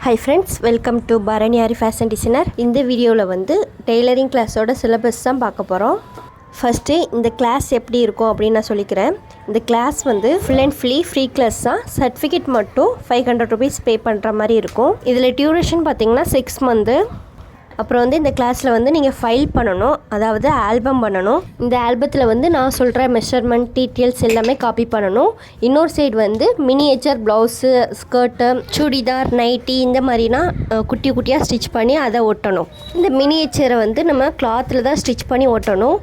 Hi friends, welcome to Bharani Fashion Designer. இந்த வீடியோவில் வந்து டெய்லரிங் கிளாஸோட சிலபஸ் தான் பார்க்க போகிறோம். ஃபஸ்ட்டு இந்த கிளாஸ் எப்படி இருக்கும் அப்படின்னு நான் சொல்லிக்கிறேன். இந்த கிளாஸ் வந்து ஃபுல் அண்ட் ஃப்ரீ கிளாஸ் தான். சர்டிஃபிகேட் மட்டும் 500 rupees பே பண்ணுற மாதிரி இருக்கும். இதில் டியூரேஷன் பார்த்திங்கன்னா 6 months. அப்புறம் வந்து இந்த கிளாஸில் வந்து நீங்கள் ஃபைல் பண்ணணும், அதாவது ஆல்பம் பண்ணணும். இந்த ஆல்பத்தில் வந்து நான் சொல்கிற மெஷர்மெண்ட் டீட்டெயில்ஸ் எல்லாமே காப்பி பண்ணணும். இன்னொரு சைடு வந்து miniature blouse, skirt, churidar, nighty இந்த மாதிரினா குட்டி குட்டியாக ஸ்டிச் பண்ணி அதை ஒட்டணும். இந்த மினியேச்சரை வந்து நம்ம கிளாத்தில் தான் ஸ்டிச் பண்ணி ஒட்டணும்.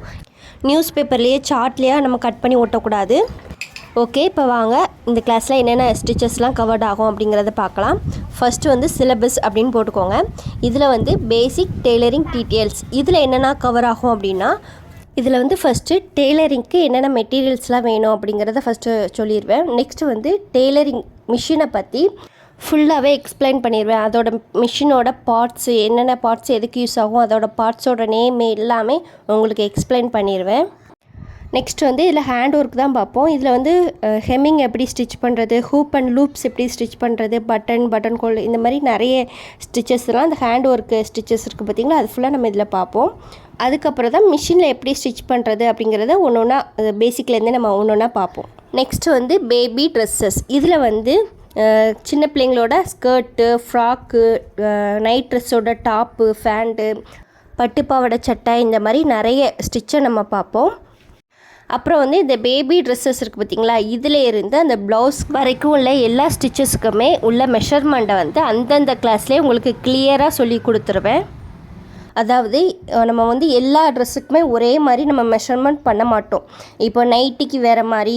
நியூஸ் பேப்பர்லேயே சார்ட்லேயே நம்ம கட் பண்ணி ஒட்டக்கூடாது. ஓகே, இப்போ வாங்க இந்த கிளாஸில் என்னென்ன ஸ்டிச்சஸ்லாம் கவர்ட் ஆகும் அப்படிங்கிறத பார்க்கலாம். ஃபஸ்ட்டு வந்து சிலபஸ் அப்படின்னு போட்டுக்கோங்க. இதில் வந்து பேசிக் டெய்லரிங் டீட்டெயில்ஸ், இதில் என்னென்ன கவர் ஆகும் அப்படின்னா, இதில் வந்து ஃபஸ்ட்டு டெய்லரிங்க்கு என்னென்ன மெட்டீரியல்ஸ்லாம் வேணும் அப்படிங்கிறத ஃபஸ்ட்டு சொல்லிடுவேன். நெக்ஸ்ட்டு வந்து டெய்லரிங் மிஷினை பற்றி ஃபுல்லாகவே எக்ஸ்பிளைன் பண்ணிடுவேன். அதோட மிஷினோட பார்ட்ஸு, என்னென்ன பார்ட்ஸ் எதுக்கு யூஸ் ஆகும், அதோட பார்ட்ஸோட நேம் எல்லாமே உங்களுக்கு எக்ஸ்பிளைன் பண்ணிடுவேன். நெக்ஸ்ட் வந்து இதில் ஹேண்ட் ஒர்க் தான் பார்ப்போம். இதில் வந்து ஹெம்மிங் எப்படி ஸ்டிச் பண்ணுறது, ஹூப் அண்ட் லூப்ஸ் எப்படி ஸ்டிச் பண்ணுறது, பட்டன் கோல், இந்த மாதிரி நிறைய ஸ்டிச்சஸ்லாம் அந்த ஹேண்ட் ஒர்க்கு ஸ்டிச்சஸ் இருக்குது பார்த்திங்களா, அது ஃபுல்லாக நம்ம இதில் பார்ப்போம். அதுக்கப்புறம் தான் மிஷினில் எப்படி ஸ்டிச் பண்ணுறது அப்படிங்கிறத ஒன்று ஒன்றா பேசிக்லேருந்தே நம்ம ஒன்று ஒன்றா பார்ப்போம். நெக்ஸ்ட்டு வந்து பேபி ட்ரெஸ்ஸஸ். இதில் வந்து சின்ன பிள்ளைங்களோட ஸ்கர்ட்டு, ஃப்ராக்கு, நைட் ட்ரெஸ்ஸோட டாப்பு, ஃபேண்ட்டு, பட்டுப்பாவடை சட்டை, இந்த மாதிரி நிறைய ஸ்டிச்சை நம்ம பார்ப்போம். அப்புறம் வந்து இந்த பேபி ட்ரெஸ்ஸஸ் இருக்குது பார்த்திங்களா, இதில் இருந்து அந்த ப்ளவுஸ் வரைக்கும் உள்ள எல்லா ஸ்டிச்சஸுக்குமே உள்ள மெஷர்மெண்ட்டை வந்து அந்தந்த கிளாஸ்லேயே உங்களுக்கு கிளியராக சொல்லி கொடுத்துருவேன். அதாவது நம்ம வந்து எல்லா ட்ரெஸ்ஸுக்குமே ஒரே மாதிரி நம்ம மெஷர்மெண்ட் பண்ண மாட்டோம். இப்போ நைட்டிக்கு வேறு மாதிரி,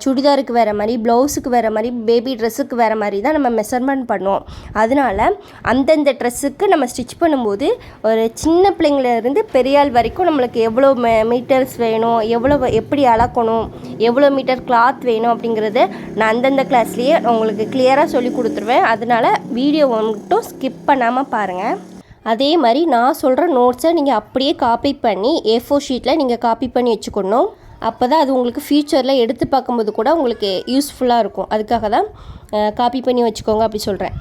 சுடிதாருக்கு வேறு மாதிரி, ப்ளவுஸுக்கு வேறு மாதிரி, பேபி ட்ரெஸ்ஸுக்கு வேறு மாதிரி தான் நம்ம மெஷர்மெண்ட் பண்ணுவோம். அதனால் அந்தந்த ட்ரெஸ்ஸுக்கு நம்ம ஸ்டிச் பண்ணும்போது ஒரு சின்ன பிள்ளைங்களிருந்து பெரியாள் வரைக்கும் நம்மளுக்கு எவ்வளோ மீட்டர்ஸ் வேணும், எப்படி அளக்கணும், எவ்வளோ மீட்டர் கிளாத் வேணும் அப்படிங்கிறத நான் அந்தந்த கிளாஸ்லேயே உங்களுக்கு கிளியராக சொல்லி கொடுத்துருவேன். அதனால் வீடியோ மட்டும் ஸ்கிப் பண்ணாமல் பாருங்கள். அதே மாதிரி நான் சொல்கிற நோட்ஸை நீங்கள் அப்படியே காப்பி பண்ணி A4 ஷீட்டில் நீங்கள் காப்பி பண்ணி வச்சுக்கணும். அப்போ தான் அது உங்களுக்கு ஃப்யூச்சரில் எடுத்து பார்க்கும்போது கூட உங்களுக்கு யூஸ்ஃபுல்லாக இருக்கும். அதுக்காக தான் காப்பி பண்ணி வச்சுக்கோங்க அப்படி சொல்கிறேன்.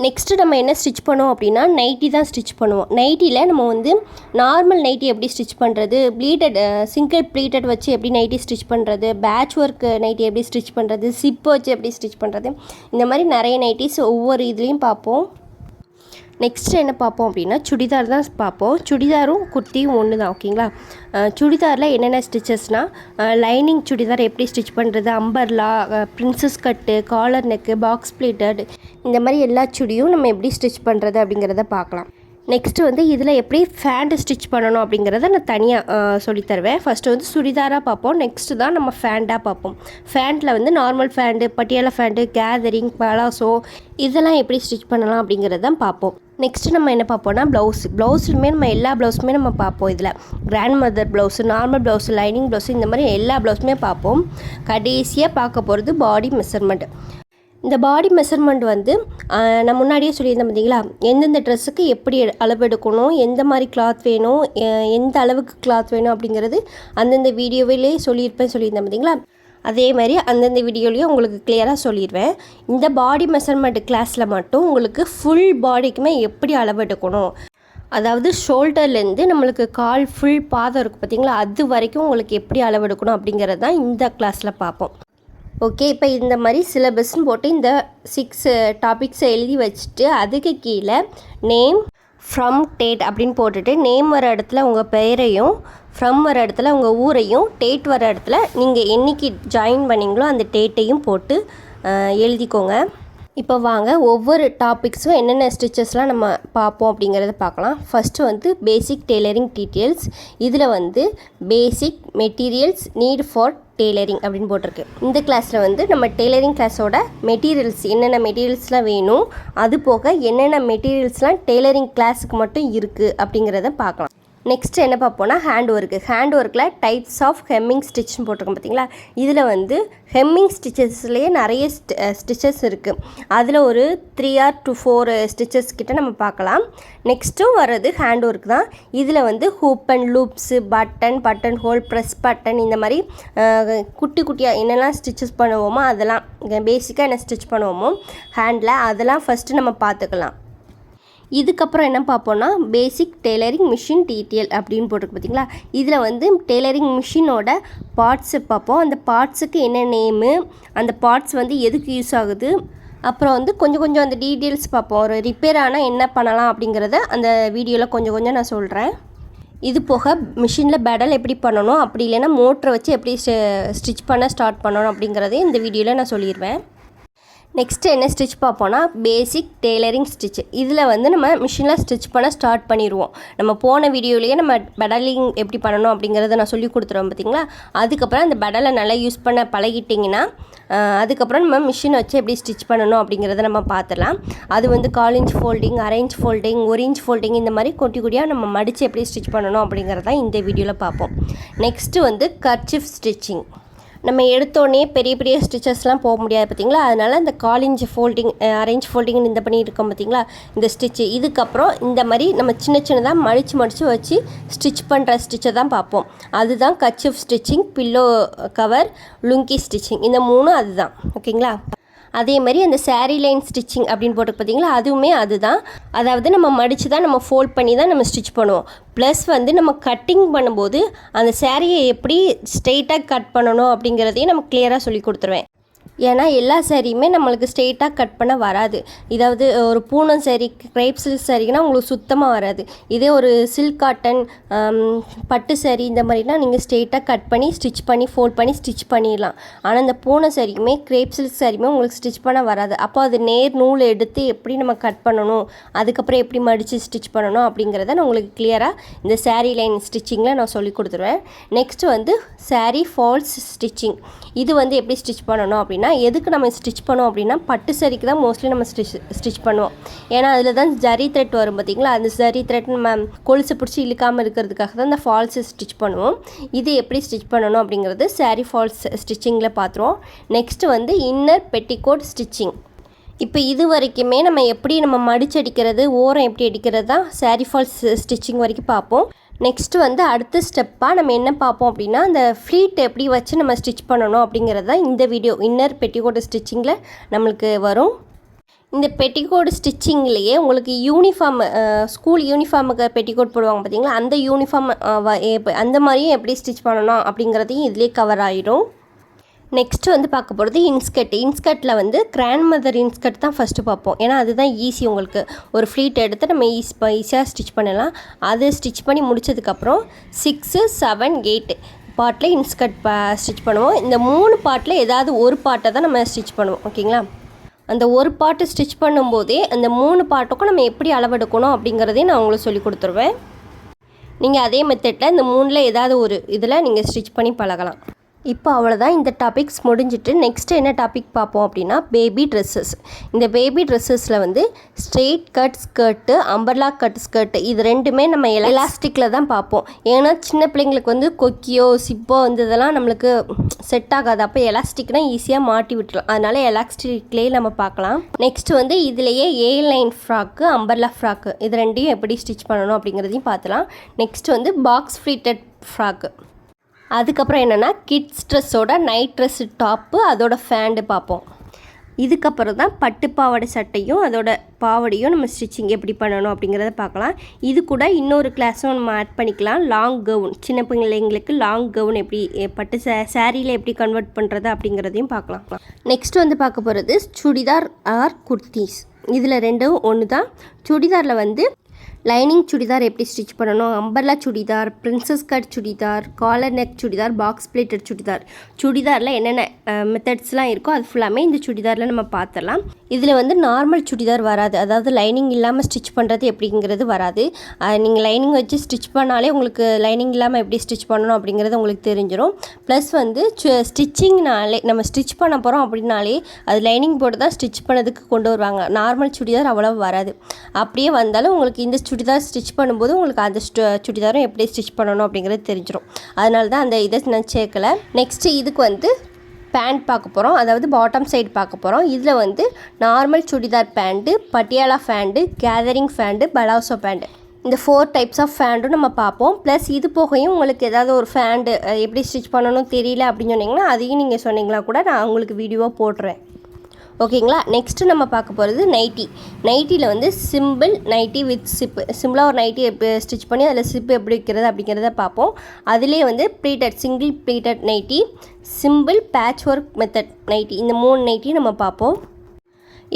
நெக்ஸ்ட்டு நம்ம என்ன ஸ்டிச் பண்ணுவோம் அப்படின்னா, நைட்டி தான் ஸ்டிச் பண்ணுவோம். நைட்டியில் நம்ம வந்து நார்மல் நைட்டி எப்படி ஸ்டிச் பண்ணுறது, சிங்கிள் ப்ளீட்டட் வச்சு எப்படி நைட்டி ஸ்டிச் பண்ணுறது, பேட்ச் ஒர்க் நைட்டி எப்படி ஸ்டிச் பண்ணுறது, சிப் வச்சு எப்படி ஸ்டிச் பண்ணுறது, இந்த மாதிரி நிறைய நைட்டிஸ் ஒவ்வொரு இதுலேயும் பார்ப்போம். நெக்ஸ்ட் என்ன பார்ப்போம் அப்படின்னா, சுடிதார் தான் பார்ப்போம். சுடிதாரும் குர்த்தியும் ஒன்று தான், ஓகேங்களா. சுடிதாரில் என்னென்ன ஸ்டிச்சஸ்னால், லைனிங் சுடிதார் எப்படி ஸ்டிச் பண்ணுறது, umbrella, princess cut, collar neck, box pleated, இந்த மாதிரி எல்லா சுடியும் நம்ம எப்படி ஸ்டிச் பண்ணுறது அப்படிங்கிறத பார்க்கலாம். நெக்ஸ்ட்டு வந்து இதில் எப்படி ஃபேண்ட்டு ஸ்டிச் பண்ணணும் அப்படிங்கிறத நான் தனியாக சொல்லித்தருவேன். ஃபஸ்ட்டு வந்து சுடிதாராக பார்ப்போம். நெக்ஸ்ட்டு தான் நம்ம ஃபேண்டாக பார்ப்போம். ஃபேண்ட்டில் வந்து normal pant, Patiala pant, gathering, palazzo, இதெல்லாம் எப்படி ஸ்டிச் பண்ணலாம் அப்படிங்கிறது தான் பார்ப்போம். நெக்ஸ்ட்டு நம்ம என்ன பார்ப்போம்னா, ப்ளவுஸுமே நம்ம எல்லா ப்ளவுஸுமே நம்ம பார்ப்போம். இதில் grandmother blouse, normal blouse, lining blouse, இந்த மாதிரி எல்லா ப்ளவுஸுமே பார்ப்போம். கடைசியாக பார்க்க போகிறது பாடி மெஷர்மெண்ட். இந்த பாடி மெஷர்மெண்ட் வந்து நான் முன்னாடியே சொல்லியிருந்தேன் பார்த்தீங்களா, எந்தெந்த ட்ரெஸ்ஸுக்கு எப்படி அளவு எடுக்கணும், எந்த மாதிரி கிளாத் வேணும், எந்த அளவுக்கு கிளாத் வேணும் அப்படிங்கிறது அந்தந்த வீடியோவிலே சொல்லியிருந்தேன் பார்த்தீங்களா. அதே மாதிரி அந்தந்த வீடியோலையும் உங்களுக்கு கிளியராக சொல்லிடுவேன். இந்த பாடி மெஷர்மெண்ட் கிளாஸில் மட்டும் உங்களுக்கு ஃபுல் பாடிக்குமே எப்படி அளவு எடுக்கணும், அதாவது ஷோல்டர்லேருந்து நம்மளுக்கு கால் ஃபுல் பாதம் இருக்குது பார்த்தீங்களா, அது வரைக்கும் உங்களுக்கு எப்படி அளவு எடுக்கணும் அப்படிங்கிறது தான் இந்த கிளாஸில் பார்ப்போம். ஓகே, இப்போ இந்த மாதிரி சிலபஸ்ன்னு போட்டு இந்த 6 டாபிக்ஸை எழுதி வச்சுட்டு அதுக்கு கீழே நேம், ஃப்ரம், டேட் அப்படின்னு போட்டுட்டு, நேம் வர இடத்துல உங்கள் பெயரையும், ஃப்ரம் வர இடத்துல உங்கள் ஊரையும், டேட் வர இடத்துல நீங்கள் என்றைக்கு ஜாயின் பண்ணிங்களோ அந்த டேட்டையும் போட்டு எழுதிக்கோங்க. இப்போ வாங்க ஒவ்வொரு டாபிக்ஸும் என்னென்ன ஸ்டிச்சஸ்லாம் நம்ம பார்ப்போம் அப்படிங்கிறத பார்க்கலாம். ஃபஸ்ட்டு வந்து பேசிக் டெய்லரிங் டீட்டெயில்ஸ். இதில் வந்து பேசிக் மெட்டீரியல்ஸ் நீட் ஃபார் டெய்லரிங் அப்படின்னு போட்டிருக்கு. இந்த கிளாஸில் வந்து நம்ம டெய்லரிங் கிளாஸோட மெட்டீரியல்ஸ், என்னென்ன மெட்டீரியல்ஸ்லாம் வேணும், அது போக என்னென்ன மெட்டீரியல்ஸ்லாம் டெய்லரிங் கிளாஸுக்கு மட்டும் இருக்குது அப்படிங்கிறத பார்க்கலாம். நெக்ஸ்ட்டு என்ன பார்ப்போம்னா ஹேண்ட் ஒர்க்கில் டைப்ஸ் ஆஃப் ஹெம்மிங் ஸ்டிச்னு போட்டிருக்கோம் பார்த்தீங்களா. இதில் வந்து ஹெம்மிங் ஸ்டிச்சஸ்லேயே நிறைய ஸ்டிச்சஸ் இருக்குது. அதில் ஒரு 3 or 4 ஸ்டிச்சஸ் கிட்ட நம்ம பார்க்கலாம். நெக்ஸ்ட்டும் வர்றது ஹேண்ட் ஒர்க் தான். இதில் வந்து hoop and loops, button whole, press button, இந்த மாதிரி குட்டி குட்டியாக என்னெல்லாம் ஸ்டிச்சஸ் பண்ணுவோமோ அதெல்லாம் பேசிக்காக என்ன ஸ்டிச் பண்ணுவோமோ ஹேண்டில் அதெல்லாம் ஃபஸ்ட்டு நம்ம பார்த்துக்கலாம். இதுக்கப்புறம் என்ன பார்ப்போன்னா பேசிக் டெய்லரிங் மிஷின் டீட்டெயில் அப்படின்னு போட்டிருக்கு பார்த்தீங்களா. இதில் வந்து டெய்லரிங் மிஷினோட பார்ட்ஸை பார்ப்போம். அந்த பார்ட்ஸுக்கு என்ன நேமு, அந்த பார்ட்ஸ் வந்து எதுக்கு யூஸ் ஆகுது, அப்புறம் வந்து கொஞ்சம் அந்த டீட்டெயில்ஸ் பார்ப்போம். ஒரு ரிப்பேர் ஆனால் என்ன பண்ணலாம் அப்படிங்கிறத அந்த வீடியோவில் கொஞ்சம் நான் சொல்கிறேன். இது போக மிஷினில் பெடல் எப்படி பண்ணணும், அப்படி இல்லைன்னா மோட்டரை வச்சு எப்படி ஸ்டிச் பண்ண ஸ்டார்ட் பண்ணணும் அப்படிங்கிறதையும் இந்த வீடியோவில் நான் சொல்லிடுவேன். நெக்ஸ்ட்டு என்ன ஸ்டிச் பார்ப்போன்னா பேசிக் டெய்லரிங் ஸ்டிச். இதில் வந்து நம்ம மிஷினில் ஸ்டிச் பண்ண ஸ்டார்ட் பண்ணிடுவோம். நம்ம போன வீடியோலேயே நம்ம பெடலிங் எப்படி பண்ணணும் அப்படிங்கிறத நான் சொல்லி கொடுத்துருவோம் பார்த்தீங்களா. அதுக்கப்புறம் அந்த பெடலை நல்லா யூஸ் பண்ண பழகிட்டிங்கன்னா அதுக்கப்புறம் நம்ம மிஷினை வச்சு எப்படி ஸ்டிச் பண்ணணும் அப்படிங்கிறத நம்ம பார்த்துடலாம். அது வந்து 1/4 inch folding, 1/2 inch folding, 1 inch folding, இந்த மாதிரி குட்டியாக நம்ம மடித்து எப்படி ஸ்டிச் பண்ணணும் அப்படிங்கிறத இந்த வீடியோவில் பார்ப்போம். நெக்ஸ்ட்டு வந்து கர்ச்சீஃப் ஸ்டிச்சிங். நம்ம எடுத்தோடனே பெரிய ஸ்டிச்சஸ்லாம் போக முடியாது பார்த்தீங்களா. அதனால் இந்த 1/4 inch ஃபோல்டிங், 1/2 inch ஃபோல்டிங் இந்த பண்ணியிருக்கோம் பார்த்தீங்களா இந்த ஸ்டிச்சு. இதுக்கப்புறம் இந்த மாதிரி நம்ம சின்னதாக மடித்து வச்சு ஸ்டிச் பண்ணுற ஸ்டிச்சை தான் பார்ப்போம். அதுதான் kerchief stitching, pillow cover, lungi stitching, இந்த 3 அதுதான். ஓகேங்களா. அதே மாதிரி அந்த சாரீ லைன் ஸ்டிச்சிங் அப்படின்னு போட்டு பார்த்தீங்களா, அதுவுமே அதுதான். அதாவது நம்ம மடித்து தான் நம்ம ஃபோல்ட் பண்ணி தான் நம்ம ஸ்டிச் பண்ணுவோம். ப்ளஸ் வந்து நம்ம கட்டிங் பண்ணும்போது அந்த சாரியை எப்படி ஸ்ட்ரெயிட்டாக கட் பண்ணணும் அப்படிங்கிறதையும் நம்ம கிளியராக சொல்லி கொடுத்துருவேன். ஏன்னா எல்லா சாரியுமே நம்மளுக்கு ஸ்ட்ரெயிட்டாக கட் பண்ண வராது. இதாவது ஒரு பூனம் சாரி, க்ரேப் சில்க் சாரிக்குனால் உங்களுக்கு சுத்தமாக வராது. இதே ஒரு சில்க் காட்டன், பட்டு சாரி, இந்த மாதிரிலாம் நீங்கள் ஸ்ட்ரெயிட்டாக கட் பண்ணி ஸ்டிச் பண்ணி ஃபோல்ட் பண்ணி ஸ்டிச் பண்ணிடலாம். ஆனால் இந்த பூனம் சாரிக்குமே க்ரேப் சில்க் சாரியுமே உங்களுக்கு ஸ்டிச் பண்ண வராது. அப்போ அது நேர் நூல் எடுத்து எப்படி நம்ம கட் பண்ணணும், அதுக்கப்புறம் எப்படி மடித்து ஸ்டிச் பண்ணணும் அப்படிங்கிறத நான் உங்களுக்கு கிளியராக இந்த சாரீ லைன் ஸ்டிச்சிங்கில் நான் சொல்லி கொடுத்துருவேன். நெக்ஸ்ட்டு வந்து சாரீ ஃபால்ஸ் ஸ்டிச்சிங். இது வந்து எப்படி ஸ்டிச் பண்ணணும் அப்படின்னா, எதுக்கு நம்ம ஸ்டிச் பண்ணுவோம் அப்படின்னா பட்டு சரிக்கு தான் மோஸ்ட்லி நம்ம ஸ்டிச் பண்ணுவோம். ஏன்னா அதில் தான் ஜரி த்ரெட் வரும் பார்த்தீங்களா. அந்த ஜரி த்ரெட் நம்ம கொலுசு பிடிச்சி இழுக்காமல் இருக்கிறதுக்காக தான் இந்த ஃபால்ஸ் ஸ்டிச் பண்ணுவோம். இது எப்படி ஸ்டிச் பண்ணணும் அப்படிங்கிறது சாரீ ஃபால்ஸ் ஸ்டிச்சிங்கில் பார்த்துருவோம். நெக்ஸ்ட்டு வந்து இன்னர் பெட்டிகோட் ஸ்டிச்சிங். இப்போ இது வரைக்குமே நம்ம எப்படி நம்ம மடிச்சடிக்கிறது, ஓரம் எப்படி அடிக்கிறது தான் சாரீ ஃபால்ஸ் ஸ்டிச்சிங் வரைக்கும் பார்ப்போம். நெக்ஸ்ட்டு வந்து அடுத்த ஸ்டெப்பாக நம்ம என்ன பார்ப்போம் அப்படின்னா, அந்த ஃப்ளீட் எப்படி வச்சு நம்ம ஸ்டிச் பண்ணணும் அப்படிங்கிறது தான் இந்த வீடியோ இன்னர் பெட்டிகோட் ஸ்டிச்சிங்கில் நம்மளுக்கு வரும். இந்த பெட்டிகோட் ஸ்டிச்சிங்லேயே உங்களுக்கு யூனிஃபார்ம், ஸ்கூல் யூனிஃபார்முக்கு பெட்டிகோட் போடுவாங்க பார்த்தீங்களா, அந்த யூனிஃபார்ம் அந்த மாதிரியும் எப்படி ஸ்டிச் பண்ணணும் அப்படிங்கிறதையும் இதிலே கவர் ஆகிடும். நெக்ஸ்ட்டு வந்து பார்க்க போகிறது இன்ஸ்கர்ட்டில் வந்து கிராண்ட் மதர் இன்ஸ்கர்ட் தான் ஃபஸ்ட்டு பார்ப்போம். ஏன்னா அதுதான் ஈஸி. உங்களுக்கு ஒரு ஃப்ளீட் எடுத்து நம்ம ஈஸியாக ஸ்டிச் பண்ணலாம். அது ஸ்டிச் பண்ணி முடித்ததுக்கப்புறம் 6, 7, 8 பார்ட்டில் இன்ஸ்கர்ட் ஸ்டிச் பண்ணுவோம். இந்த 3 பார்ட்டில் ஏதாவது ஒரு பார்ட்டை தான் நம்ம ஸ்டிச் பண்ணுவோம். ஓகேங்களா. அந்த ஒரு பார்ட்டு ஸ்டிச் பண்ணும்போதே அந்த 3 பார்ட்டுக்கும் நம்ம எப்படி அளவெடுக்கணும் அப்படிங்கிறதையும் நான் உங்களுக்கு சொல்லி கொடுத்துருவேன். நீங்கள் அதே மெத்தடில் இந்த 3ல் ஏதாவது ஒரு இதில் நீங்கள் ஸ்டிச் பண்ணி பழகலாம். இப்போ அவ்வளோதான், இந்த டாபிக்ஸ் முடிஞ்சிட்டு நெக்ஸ்ட்டு என்ன டாபிக் பார்ப்போம் அப்படின்னா பேபி ட்ரெஸ்ஸஸ். இந்த பேபி ட்ரெஸ்ஸஸில் வந்து straight cut skirt, umbrella cut skirt, இது ரெண்டுமே நம்ம எலாஸ்டிக்கில் தான் பார்ப்போம். ஏன்னா சின்ன பிள்ளைங்களுக்கு வந்து கொக்கியோ சிப்போ வந்து இதெல்லாம் நம்மளுக்கு செட் ஆகாது. அப்போ எலாஸ்டிக்னால் ஈஸியாக மாட்டி விட்டுரும். அதனால் எலாஸ்டிக்லேயே நம்ம பார்க்கலாம். நெக்ஸ்ட்டு வந்து இதுலேயே ஏ லைன் ஃப்ராக்கு, அம்பர்லா ஃப்ராக்கு, இது ரெண்டையும் எப்படி ஸ்டிச் பண்ணணும் அப்படிங்கிறதையும் பார்த்துலாம். நெக்ஸ்ட்டு வந்து பாக்ஸ் ஃப்ளீட்டட் ஃப்ராக்கு. அதுக்கப்புறம் என்னென்னா கிட்ஸ் ட்ரெஸ்ஸோட நைட் ட்ரெஸ்ஸு டாப்பு, அதோட ஃபேண்டு பார்ப்போம். இதுக்கப்புறம் தான் பட்டு பாவாடை சட்டையும் அதோட பாவாடையும் நம்ம ஸ்டிச்சிங் எப்படி பண்ணணும் அப்படிங்கிறத பார்க்கலாம். இது கூட இன்னொரு கிளாஸும் நம்ம ஆட் பண்ணிக்கலாம். லாங் கவுன், சின்ன பிள்ளைங்களுக்கு லாங் கவுன் எப்படி பட்டு சாரியில் எப்படி கன்வெர்ட் பண்ணுறது அப்படிங்கிறதையும் பார்க்கலாம். நெக்ஸ்ட் வந்து பார்க்க போகிறது சுடிதார் ஆர் குர்த்திஸ். இதில் ரெண்டும் ஒன்று தான். சுடிதாரில் வந்து லைனிங் சுடிதார் எப்படி ஸ்டிச் பண்ணணும், umbrella chudidar, princess cut chudidar, collar neck chudidar, box pleated chudidar. சுடிதாரில் என்னென்ன மெத்தட்ஸ்லாம் இருக்கோ அது ஃபுல்லாமே இந்த சுடிதாரில் நம்ம பார்த்துடலாம். இதில் வந்து நார்மல் சுடிதார் வராது. அதாவது லைனிங் இல்லாமல் ஸ்டிச் பண்ணுறது எப்படிங்கிறது வராது. நீங்கள் லைனிங் வச்சு ஸ்டிச் பண்ணாலே உங்களுக்கு லைனிங் இல்லாமல் எப்படி ஸ்டிச் பண்ணணும் அப்படிங்கிறது உங்களுக்கு தெரிஞ்சிடும். ப்ளஸ் வந்து ஸ்டிச்சிங்னாலே நம்ம ஸ்டிச் பண்ண போகிறோம் அப்படின்னாலே அது லைனிங் போட்டு தான் ஸ்டிச் பண்ணதுக்கு கொண்டு வருவாங்க. நார்மல் சுடிதார் அவ்வளோ வராது. அப்படியே வந்தாலும் உங்களுக்கு இந்த சுடிதார் ஸ்டிச் பண்ணும்போது உங்களுக்கு அந்த சுடிதாரும் எப்படி ஸ்டிச் பண்ணணும் அப்படிங்கிறது தெரிஞ்சிடும். அதனால தான் அந்த இதை நான் சேர்க்கலை. நெக்ஸ்ட்டு இதுக்கு வந்து பேண்ட் பார்க்க போகிறோம், அதாவது பாட்டம் சைடு பார்க்க போகிறோம். இதில் வந்து normal churidar pant, Patiala pant, gathering pant, palazzo pant, இந்த 4 டைப்ஸ் ஆஃப் ஃபேண்டும் நம்ம பார்ப்போம். ப்ளஸ் இது போகையும் உங்களுக்கு ஏதாவது ஒரு ஃபேண்டு எப்படி ஸ்டிச் பண்ணணும் தெரியல அப்படின்னு சொன்னிங்கன்னா அதையும் நீங்கள் சொன்னீங்களா கூட நான் உங்களுக்கு வீடியோவாக போடுறேன். ஓகேங்களா. நெக்ஸ்ட்டு நம்ம பார்க்க போகிறது நைட்டி. நைட்டியில் வந்து சிம்பிள் நைட்டி வித் சிப்பு, சிம்பிளாக ஒரு நைட்டி ஸ்டிச் பண்ணி அதில் சிப்பு எப்படி வைக்கிறது அப்படிங்கிறத பார்ப்போம். அதிலே வந்து pleated, single pleated nighty, simple patch work method nighty, இந்த 3 நைட்டி நம்ம பார்ப்போம்.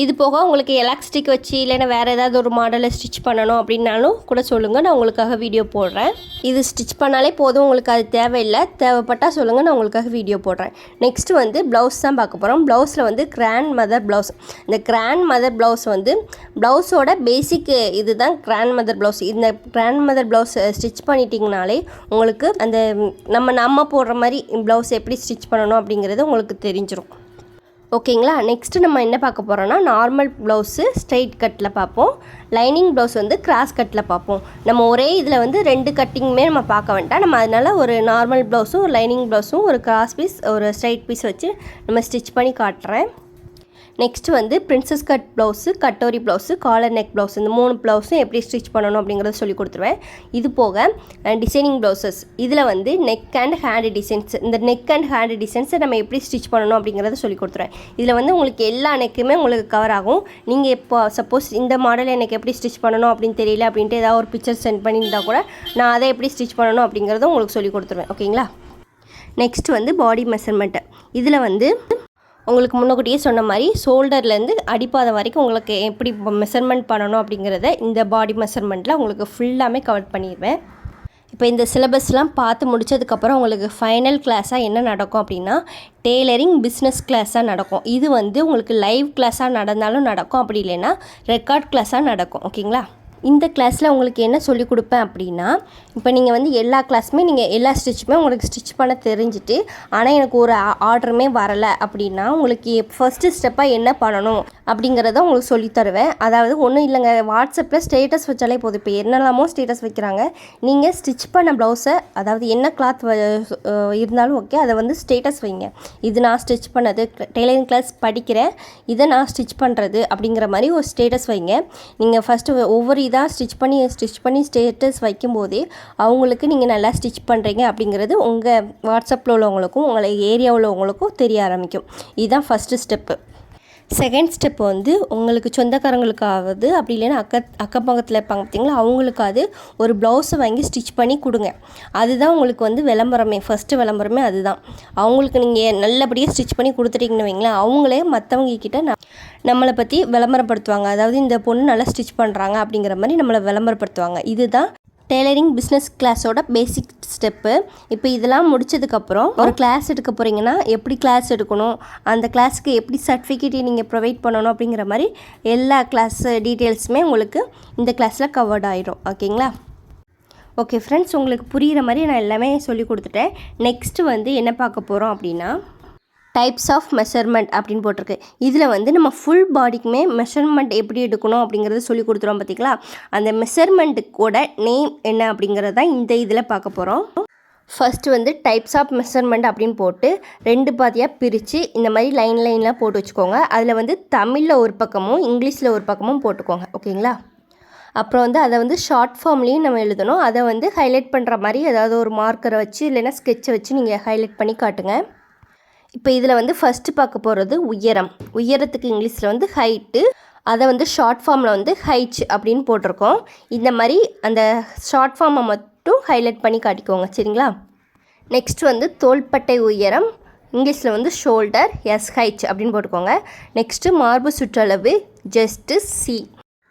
இது போக உங்களுக்கு எலாஸ்டிக் வச்சு இல்லைன்னா வேறு ஏதாவது ஒரு மாடலில் ஸ்டிச் பண்ணணும் அப்படின்னாலும் கூட சொல்லுங்கள், நான் உங்களுக்காக வீடியோ போடுறேன். இது ஸ்டிச் பண்ணாலே போதும், உங்களுக்கு அது தேவையில்லை, தேவைப்பட்டால் சொல்லுங்கள், நான் உங்களுக்காக வீடியோ போடுறேன். நெக்ஸ்ட்டு வந்து ப்ளவுஸ் தான் பார்க்க போகிறோம். ப்ளவுஸில் வந்து கிராண்ட் மதர் ப்ளவுஸ். இந்த கிராண்ட் மதர் ப்ளவுஸ் வந்து ப்ளவுஸோட பேசிக் இது தான் கிராண்ட் மதர் ப்ளவுஸ். இந்த கிராண்ட் மதர் ப்ளவுஸ் ஸ்டிச் பண்ணிட்டிங்கனாலே உங்களுக்கு அந்த நம்ம போடுற மாதிரி ப்ளவுஸ் எப்படி ஸ்டிச் பண்ணணும் அப்படிங்கிறது உங்களுக்கு தெரிஞ்சிடும். ஓகேங்களா. நெக்ஸ்ட்டு நம்ம என்ன பார்க்க போகிறோன்னா நார்மல் ப்ளவுஸு ஸ்ட்ரைட் கட்டில் பார்ப்போம். லைனிங் ப்ளவுஸ் வந்து கிராஸ் கட்டில் பார்ப்போம். நம்ம ஒரே இதில் வந்து 2 கட்டிங்குமே நம்ம பார்க்க வேண்டாம். நம்ம அதனால் ஒரு நார்மல் ப்ளவுஸும் ஒரு லைனிங் ப்ளவுஸும் ஒரு கிராஸ் பீஸ் ஒரு ஸ்ட்ரைட் பீஸ் வச்சு நம்ம ஸ்டிச் பண்ணி காட்டுறேன். நெக்ஸ்ட்டு வந்து princess cut blouse, katori blouse, collar neck blouse, இந்த 3 ப்ளவுஸும் எப்படி ஸ்டிச் பண்ணணும் அப்படிங்கிறத சொல்லி கொடுத்துருவேன். இது போக டிசைனிங் ப்ளவுசஸ், இதில் வந்து நெக் அண்ட் ஹேண்டு டிசைன்ஸ், இந்த நெக் அண்ட் ஹேண்டு டிசைன்ஸை நம்ம எப்படி ஸ்டிச் பண்ணணும் அப்படிங்கிறத சொல்லி கொடுத்துருவேன். இதில் வந்து உங்களுக்கு எல்லா நெக்குமே உங்களுக்கு கவர் ஆகும். நீங்கள் இப்போ சப்போஸ் இந்த மாடல் எனக்கு எப்படி ஸ்டிச் பண்ணணும் அப்படின்னு தெரியல அப்படின்ட்டு ஏதாவது ஒரு பிக்சர் சென்ட் பண்ணியிருந்தால் கூட நான் அதை எப்படி ஸ்டிச் பண்ணணும் அப்படிங்கிறத உங்களுக்கு சொல்லி கொடுத்துருவேன். ஓகேங்களா. நெக்ஸ்ட் வந்து பாடி மெஷர்மெண்ட்டு. இதில் வந்து உங்களுக்கு முன்னக்கூட்டியே சொன்ன மாதிரி ஷோல்டர்லேருந்து அடிப்பாதம் வரைக்கும் உங்களுக்கு எப்படி மெஷர்மெண்ட் பண்ணணும் அப்படிங்கிறத இந்த பாடி மெஷர்மெண்ட்டில் உங்களுக்கு ஃபுல்லாமே கவர் பண்ணிடுவேன். இப்போ இந்த சிலபஸ்லாம் பார்த்து முடித்ததுக்கப்புறம் உங்களுக்கு ஃபைனல் கிளாஸாக என்ன நடக்கும் அப்படின்னா டெய்லரிங் பிஸ்னஸ் கிளாஸாக நடக்கும். இது வந்து உங்களுக்கு லைவ் கிளாஸாக நடந்தாலும் நடக்கும், அப்படி இல்லைன்னா ரெக்கார்ட் கிளாஸாக நடக்கும். ஓகேங்களா. இந்த கிளாஸில் உங்களுக்கு என்ன சொல்லிக் கொடுப்பேன் அப்படின்னா, இப்போ நீங்கள் வந்து எல்லா கிளாஸுமே நீங்கள் எல்லா ஸ்டிச்சுமே உங்களுக்கு ஸ்டிச் பண்ண தெரிஞ்சுட்டு ஆனால் எனக்கு ஒரு ஆர்டருமே வரலை அப்படின்னா உங்களுக்கு ஃபஸ்ட்டு ஸ்டெப்பாக என்ன பண்ணணும் அப்படிங்கிறத உங்களுக்கு சொல்லித்தருவேன். அதாவது ஒன்றும் இல்லைங்க, வாட்ஸ்அப்பில் ஸ்டேட்டஸ் வச்சாலே போதும். இப்போ என்னெல்லாமோ ஸ்டேட்டஸ் வைக்கிறாங்க, நீங்கள் ஸ்டிச் பண்ண ப்ளவுஸை, அதாவது என்ன கிளாத் இருந்தாலும் ஓகே, அதை வந்து ஸ்டேட்டஸ் வைங்க. இது நான் ஸ்டிச் பண்ணது, டெய்லரிங் கிளாஸ் படிக்கிறேன், இதை நான் ஸ்டிச் பண்ணுறது அப்படிங்கிற மாதிரி ஒரு ஸ்டேட்டஸ் வைங்க. நீங்கள் ஃபஸ்ட்டு ஒவ்வொரு இதாக ஸ்டிச் பண்ணி ஸ்டேட்டஸ் வைக்கும்போதே அவங்களுக்கு நீங்கள் நல்லா ஸ்டிச் பண்ணுறீங்க அப்படிங்கிறது உங்கள் வாட்ஸ்அப்பில் உள்ளவங்களுக்கும் உங்களை ஏரியாவில் உள்ளவங்களுக்கும் தெரிய ஆரம்பிக்கும். இதுதான் ஃபஸ்ட்டு ஸ்டெப்பு. செகண்ட் ஸ்டெப் வந்து உங்களுக்கு சொந்தக்காரங்களுக்காவது அப்படி இல்லைன்னா அக்கம் பக்கத்தில் இருப்பாங்க பார்த்தீங்களா, அவங்களுக்காவது ஒரு ப்ளவுஸை வாங்கி ஸ்டிச் பண்ணி கொடுங்க. அதுதான் உங்களுக்கு வந்து விளம்பரமே, ஃபஸ்ட்டு விளம்பரமே அதுதான். அவங்களுக்கு நீங்கள் நல்லபடியாக ஸ்டிச் பண்ணி கொடுத்துட்டீங்கன்னு வைங்களேன், அவங்களே மற்றவங்க கிட்ட நம்மளை பற்றி விளம்பரப்படுத்துவாங்க. அதாவது இந்த பொண்ணு நல்லா ஸ்டிச் பண்ணுறாங்க அப்படிங்கிற மாதிரி நம்மளை விளம்பரப்படுத்துவாங்க. இதுதான் டெய்லரிங் பிஸ்னஸ் கிளாஸோட பேசிக் ஸ்டெப்பு. இப்போ இதெல்லாம் முடிச்சதுக்கப்புறம் ஒரு கிளாஸ் எடுக்க போகிறீங்கன்னா எப்படி கிளாஸ் எடுக்கணும், அந்த கிளாஸுக்கு எப்படி சர்டிஃபிகேட் நீங்கள் ப்ரொவைட் பண்ணணும் அப்படிங்கிற மாதிரி எல்லா கிளாஸ் டீட்டெயில்ஸுமே உங்களுக்கு இந்த கிளாஸில் கவர்ட் ஆகிடும். ஓகேங்களா. ஓகே ஃப்ரெண்ட்ஸ், உங்களுக்கு புரிகிற மாதிரி நான் எல்லாமே சொல்லி கொடுத்துட்டேன். நெக்ஸ்ட்டு வந்து என்ன பார்க்க போகிறோம் அப்படின்னா டைப்ஸ் ஆஃப் மெஷர்மெண்ட் அப்படின்னு போட்டிருக்கு. இதில் வந்து நம்ம ஃபுல் பாடிக்குமே மெஷர்மெண்ட் எப்படி எடுக்கணும் அப்படிங்கிறது சொல்லி கொடுத்துருவோம் பார்த்தீங்களா. அந்த மெஷர்மெண்ட்டுக்கோட நேம் என்ன அப்படிங்கிறது தான் இந்த இதில் பார்க்க போகிறோம். ஃபஸ்ட்டு வந்து டைப்ஸ் ஆஃப் மெஷர்மெண்ட் அப்படின்னு போட்டு 2 பாதியாக பிரித்து இந்த மாதிரி லைன்லாம் போட்டு வச்சுக்கோங்க. அதில் வந்து தமிழில் ஒரு பக்கமும் இங்கிலீஷில் ஒரு பக்கமும் போட்டுக்கோங்க. ஓகேங்களா. அப்புறம் வந்து அதை வந்து ஷார்ட் ஃபார்ம்லேயும் நம்ம எழுதணும். அதை வந்து ஹைலைட் பண்ணுற மாதிரி ஏதாவது ஒரு மார்க்கரை வச்சு இல்லைன்னா ஸ்கெட்சை வச்சு நீங்கள் ஹைலைட் பண்ணி காட்டுங்க. இப்போ இதில் வந்து ஃபஸ்ட்டு பார்க்க போகிறது உயரம். உயரத்துக்கு இங்கிலீஷில் வந்து ஹைட்டு, அதை வந்து ஷார்ட் ஃபார்மில் வந்து ஹைட் அப்படின்னு போட்டிருக்கோம். இந்த மாதிரி அந்த ஷார்ட் ஃபார்மை மட்டும் ஹைலைட் பண்ணி காட்டிக்கோங்க. சரிங்களா. நெக்ஸ்ட் வந்து தோள்பட்டை உயரம், இங்கிலீஷில் வந்து ஷோல்டர், ஹைட் அப்படின்னு போட்டுக்கோங்க. நெக்ஸ்ட்டு மார்பு சுற்றளவு ஜஸ்ட்டு சி.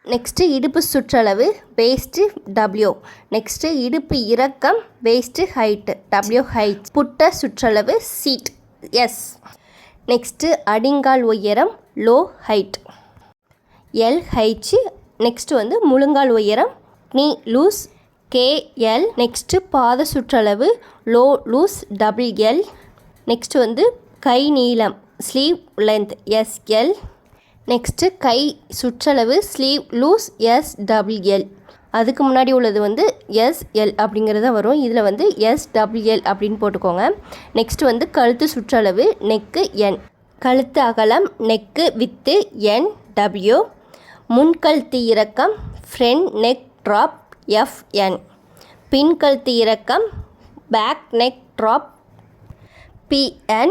நெக்ஸ்ட்டு இடுப்பு சுற்றளவு வேஸ்ட்டு W. நெக்ஸ்ட்டு இடுப்பு இறக்கம் வேஸ்ட்டு ஹைட்டு W ஹைட். புட்ட சுற்றளவு சீட் S. நெக்ஸ்ட்டு அடிங்கால் உயரம் low height L height. Next வந்து முழுங்கால் உயரம் நீ லூஸ் KL. நெக்ஸ்ட்டு பாத சுற்றளவு லோ லூஸ் WL. நெக்ஸ்ட்டு வந்து கை நீளம் ஸ்லீவ் லென்த் SL. நெக்ஸ்ட்டு கை சுற்றளவு ஸ்லீவ் லூஸ் SWL. அதுக்கு முன்னாடி உள்ளது வந்து எஸ்எல் அப்படிங்கிறது வரும். இதில் வந்து எஸ்டபிள்யூஎல் அப்படின்னு போட்டுக்கோங்க. நெக்ஸ்ட் வந்து கழுத்து சுற்றளவு நெக்கு என், கழுத்து அகலம் நெக்கு வித்து NW, முன்கழுத்து இறக்கம் ஃப்ரண்ட் நெக் ட்ராப் FN, பின்கழுத்து இறக்கம் பேக் நெக் ட்ராப் PN,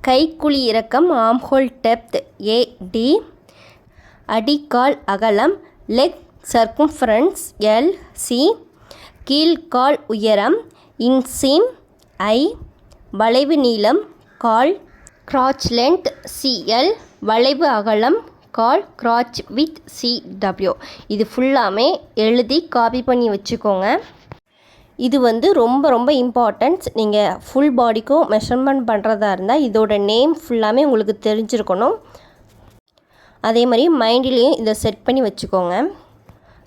கைக்குழி இறக்கம் ஆம்ஹோல் டெப்த் AD, அடிக்கால் அகலம் லெக் சர்க்கம்ஃபரன்ஸ் LC, கீழ்கால் உயரம் இன்சீம் I, வளைவு நீளம் கால் கிராச் லென்த் CL, வளைவு அகலம் கால் கிராச் வித் CW. இது ஃபுல்லாமே எழுதி காப்பி பண்ணி வச்சுக்கோங்க. இது வந்து ரொம்ப ரொம்ப இம்பார்ட்டன்ஸ். நீங்கள் ஃபுல் பாடிக்கும் மெஷர்மெண்ட் பண்ணுறதா இருந்தால் இதோட நேம் ஃபுல்லாமே உங்களுக்கு தெரிஞ்சிருக்கணும். அதே மாதிரி மைண்ட்லேயும் இதை செட் பண்ணி வச்சுக்கோங்க.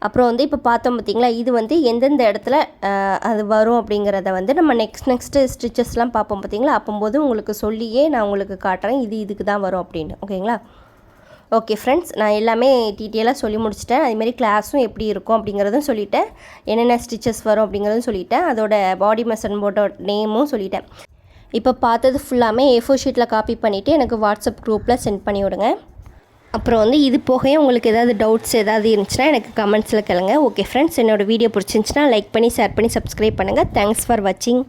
அப்புறம் வந்து இப்போ பார்த்தோம் பார்த்திங்களா, இது வந்து எந்தெந்த இடத்துல அது வரும் அப்படிங்கிறத வந்து நம்ம நெக்ஸ்ட்டு ஸ்டிச்சஸ்லாம் பார்ப்போம் பார்த்திங்களா, அப்போது உங்களுக்கு சொல்லியே நான் உங்களுக்கு காட்டுறேன் இதுக்கு தான் வரும் அப்படின்னு. ஓகேங்களா? ஓகே ஃப்ரெண்ட்ஸ், நான் எல்லாமே டீட்டெயிலாக சொல்லி முடிச்சிட்டேன். அதேமாதிரி கிளாஸும் எப்படி இருக்கும் அப்படிங்கிறதும் சொல்லிட்டேன், என்னென்ன ஸ்டிச்சஸ் வரும் அப்படிங்கிறதும் சொல்லிட்டேன், அதோட பாடி மெஷர்மெண்ட்டோட நேமும் சொல்லிட்டேன். இப்போ பார்த்தது ஃபுல்லாமே A4 ஷீட்டில் காப்பி பண்ணிவிட்டு எனக்கு வாட்ஸ்அப் குரூப்பில் சென்ட் பண்ணி விடுங்க. அப்புறம் வந்து இது போகவே உங்களுக்கு ஏதாவது டவுட்ஸ் ஏதாவது இருந்துச்சுன்னா எனக்கு கமெண்ட்ஸில் கேளுங்க. ஓகே ஃப்ரெண்ட்ஸ், என்னோடய வீடியோ பிடிச்சிருந்துச்சுன்னா லைக் பண்ணி ஷேர் பண்ணி சப்ஸ்கிரைப் பண்ணுங்கள். தேங்க்ஸ் ஃபார் வாட்சிங்.